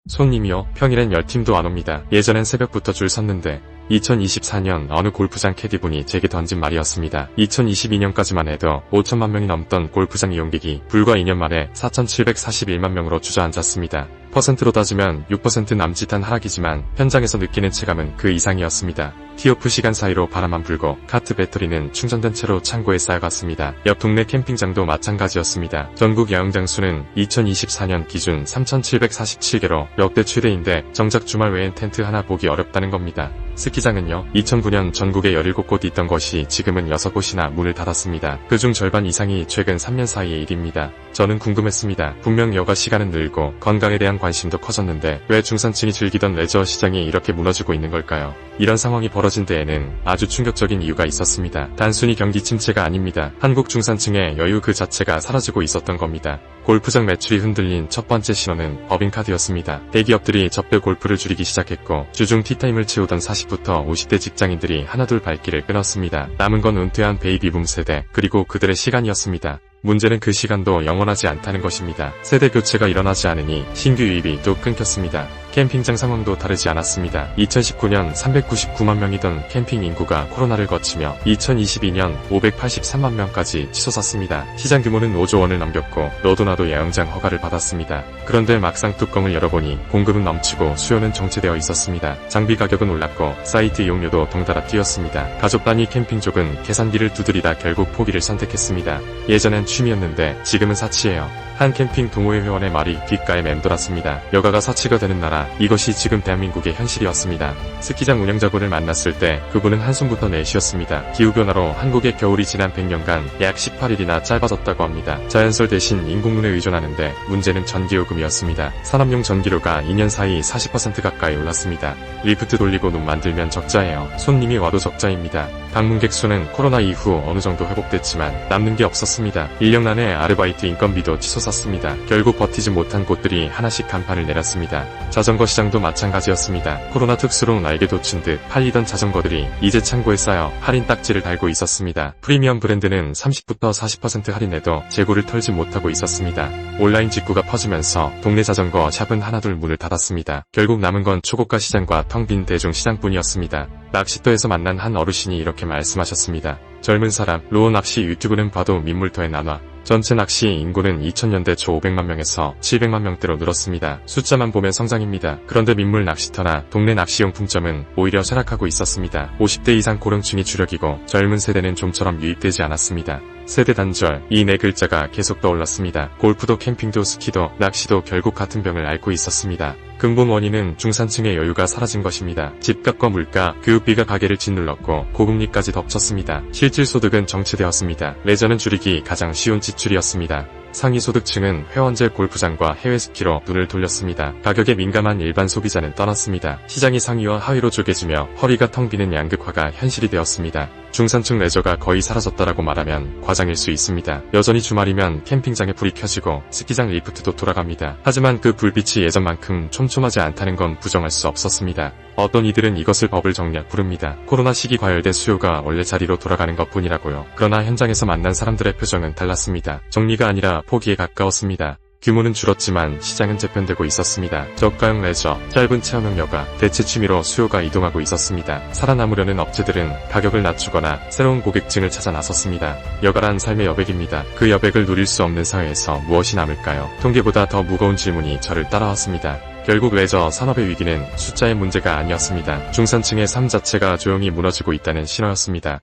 손님이요? 평일엔 10팀도 안 옵니다. 예전엔 새벽부터 줄 섰는데 2024년 어느 골프장 캐디분이 제게 던진 말이었습니다. 2022년까지만 해도 5천만 명이 넘던 골프장 이용객이 불과 2년 만에 4,741만 명으로 주저앉았습니다. 퍼센트로 따지면 6% 남짓한 하락이지만 현장에서 느끼는 체감은 그 이상이었습니다. 티오프 시간 사이로 바람만 불고 카트 배터리는 충전된 채로 창고에 쌓여갔습니다. 옆 동네 캠핑장도 마찬가지였습니다. 전국 야영장 수는 2024년 기준 3,747개로 역대 최대인데 정작 주말 외엔 텐트 하나 보기 어렵다는 겁니다. 스키장은요, 2009년 전국에 17곳 있던 것이 지금은 6곳이나 문을 닫았습니다. 그중 절반 이상이 최근 3년 사이의 일입니다. 저는 궁금했습니다. 분명 여가 시간은 늘고 건강에 대한 관심도 커졌는데 왜 중산층이 즐기던 레저 시장이 이렇게 무너지고 있는 걸까요? 이런 상황이 벌어진 데에는 아주 충격적인 이유가 있었습니다. 단순히 경기 침체가 아닙니다. 한국 중산층의 여유 그 자체가 사라지고 있었던 겁니다. 골프장 매출이 흔들린 첫 번째 신호는 법인카드였습니다. 대기업들이 접대 골프를 줄이기 시작했고 주중 티타임을 채우던 40부터 50대 직장인들이 하나둘 발길을 끊었습니다. 남은 건 은퇴한 베이비붐 세대 그리고 그들의 시간이었습니다. 문제는 그 시간도 영원하지 않다는 것입니다. 세대 교체가 일어나지 않으니 신규 유입이 또 끊겼습니다. 캠핑장 상황도 다르지 않았습니다. 2019년 399만 명이던 캠핑 인구가 코로나를 거치며 2022년 583만 명까지 치솟았습니다. 시장 규모는 5조 원을 넘겼고 너도나도 야영장 허가를 받았습니다. 그런데 막상 뚜껑을 열어보니 공급은 넘치고 수요는 정체되어 있었습니다. 장비 가격은 올랐고 사이트 이용료도 덩달아 뛰었습니다. 가족 단위 캠핑족은 계산기를 두드리다 결국 포기를 선택했습니다. 예전엔 취미였는데 지금은 사치예요. 한 캠핑 동호회 회원의 말이 귓가에 맴돌았습니다. 여가가 사치가 되는 나라, 이것이 지금 대한민국의 현실이었습니다. 스키장 운영자분을 만났을 때 그분은 한숨부터 내쉬었습니다. 기후변화로 한국의 겨울이 지난 100년간 약 18일이나 짧아졌다고 합니다. 자연설 대신 인공눈에 의존하는데 문제는 전기요금이었습니다. 산업용 전기료가 2년 사이 40% 가까이 올랐습니다. 리프트 돌리고 눈 만들면 적자예요. 손님이 와도 적자입니다. 방문객 수는 코로나 이후 어느 정도 회복됐지만 남는 게 없었습니다. 1년 안에 아르바이트 인건비도 치솟았습니다. 결국 버티지 못한 곳들이 하나씩 간판을 내렸습니다. 자전거 시장도 마찬가지였습니다. 코로나 특수로 날개 돋친 듯 팔리던 자전거들이 이제 창고에 쌓여 할인 딱지를 달고 있었습니다. 프리미엄 브랜드는 30부터 40% 할인해도 재고를 털지 못하고 있었습니다. 온라인 직구가 퍼지면서 동네 자전거 샵은 하나둘 문을 닫았습니다. 결국 남은 건 초고가 시장과 텅 빈 대중 시장뿐이었습니다. 낚시터에서 만난 한 어르신이 이렇게 말씀하셨습니다. 젊은 사람, 로어 낚시 유튜브는 봐도 민물터에 나눠. 전체 낚시 인구는 2000년대 초 500만 명에서 700만 명대로 늘었습니다. 숫자만 보면 성장입니다. 그런데 민물 낚시터나 동네 낚시용품점은 오히려 쇠락하고 있었습니다. 50대 이상 고령층이 주력이고 젊은 세대는 좀처럼 유입되지 않았습니다. 세대 단절, 이 네 글자가 계속 떠올랐습니다. 골프도 캠핑도 스키도 낚시도 결국 같은 병을 앓고 있었습니다. 근본 원인은 중산층의 여유가 사라진 것입니다. 집값과 물가, 교육비가 가게를 짓눌렀고 고금리까지 덮쳤습니다. 실질 소득은 정체되었습니다. 레저는 줄이기 가장 쉬운 지출이었습니다. 상위 소득층은 회원제 골프장과 해외 스키로 눈을 돌렸습니다. 가격에 민감한 일반 소비자는 떠났습니다. 시장이 상위와 하위로 쪼개지며 허리가 텅 비는 양극화가 현실이 되었습니다. 중산층 레저가 거의 사라졌다라고 말하면 과장일 수 있습니다. 여전히 주말이면 캠핑장에 불이 켜지고 스키장 리프트도 돌아갑니다. 하지만 그 불빛이 예전만큼 촘촘하지 않다는 건 부정할 수 없었습니다. 어떤 이들은 이것을 버블 정략 부릅니다. 코로나 시기 과열된 수요가 원래 자리로 돌아가는 것뿐이라고요. 그러나 현장에서 만난 사람들의 표정은 달랐습니다. 정리가 아니라 포기에 가까웠습니다. 규모는 줄었지만 시장은 재편되고 있었습니다. 저가형 레저, 짧은 체험형 여가, 대체 취미로 수요가 이동하고 있었습니다. 살아남으려는 업체들은 가격을 낮추거나 새로운 고객층을 찾아 나섰습니다. 여가란 삶의 여백입니다. 그 여백을 누릴 수 없는 사회에서 무엇이 남을까요? 통계보다 더 무거운 질문이 저를 따라왔습니다. 결국 레저 산업의 위기는 숫자의 문제가 아니었습니다. 중산층의 삶 자체가 조용히 무너지고 있다는 신호였습니다.